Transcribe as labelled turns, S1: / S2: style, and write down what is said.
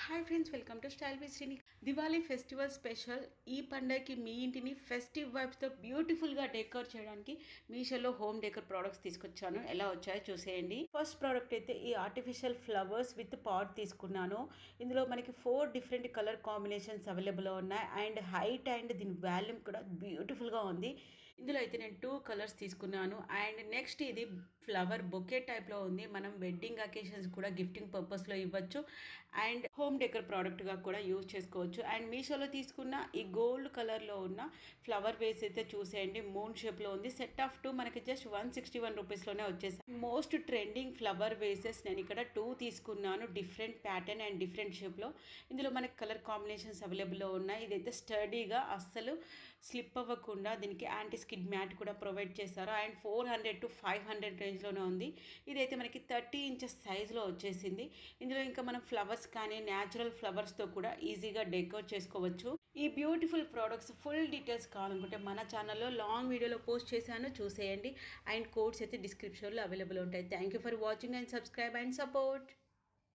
S1: Hi friends, welcome to style with Srini. Diwali festival special. ఈ పండగకి మీ ఇంటిని ఫెస్టివ్ వైబ్స్తో బ్యూటిఫుల్గా డెకర్ చేయడానికి మీషోలో హోమ్ డెకర్ ప్రోడక్ట్స్ తీసుకొచ్చాను. ఎలా వచ్చాయో చూసేయండి. ఫస్ట్ ప్రోడక్ట్ అయితే ఈ ఆర్టిఫిషియల్ ఫ్లవర్స్ విత్ పాట్ తీసుకున్నాను. ఇందులో మనకి 4 డిఫరెంట్ కలర్ కాంబినేషన్స్ అవైలబుల్లో ఉన్నాయి. అండ్ హైట్ అండ్ దీని వాల్యూమ్ కూడా బ్యూటిఫుల్గా ఉంది. ఇందులో అయితే నేను 2 కలర్స్ తీసుకున్నాను. అండ్ నెక్స్ట్ ఇది ఫ్లవర్ బొకే టైప్లో ఉంది. మనం వెడ్డింగ్ అకేషన్స్ కూడా గిఫ్టింగ్ పర్పస్లో ఇవ్వచ్చు అండ్ హోమ్ డెకర్ ప్రోడక్ట్గా కూడా యూజ్ చేసుకోవచ్చు. అండ్ మీషోలో తీసుకున్న ఈ గోల్డ్ కలర్లో ఉన్న ఫ్లవర్ వేస్ అయితే చూసేయండి. మూన్ షేప్లో ఉంది. సెట్ ఆఫ్ 2 మనకి జస్ట్ 161 రూపీస్లోనే వచ్చేసాయి. మోస్ట్ ట్రెండింగ్ ఫ్లవర్ వేసెస్ నేను ఇక్కడ 2 తీసుకున్నాను. డిఫరెంట్ ప్యాటర్న్ అండ్ డిఫరెంట్ షేప్లో. ఇందులో మనకి కలర్ కాంబినేషన్స్ అవైలబుల్లో ఉన్నాయి. ఇదైతే స్టడీగా అస్సలు స్లిప్ అవ్వకుండా దీనికి యాంటీ స్కిడ్ మ్యాట్ కూడా ప్రొవైడ్ చేశారు. అండ్ 400 to 500 రేంజ్లోనే ఉంది. ఇదైతే మనకి 30 ఇంచెస్ సైజులో వచ్చేసింది. ఇందులో ఇంకా మనం ఫ్లవర్స్ కానీ న్యాచురల్ ఫ్లవర్స్తో కూడా ఈజీగా డెకరేట్ చేసుకోవచ్చు. ఈ బ్యూటిఫుల్ ప్రోడక్ట్స్ ఫుల్ డీటెయిల్స్ కావాలనుకుంటే మన ఛానల్లో లాంగ్ వీడియోలో పోస్ట్ చేశాను, చూసేయండి. అండ్ కోడ్స్ అయితే డిస్క్రిప్షన్లో అవైలబుల్ ఉంటాయి. Thank you for watching and subscribe and support.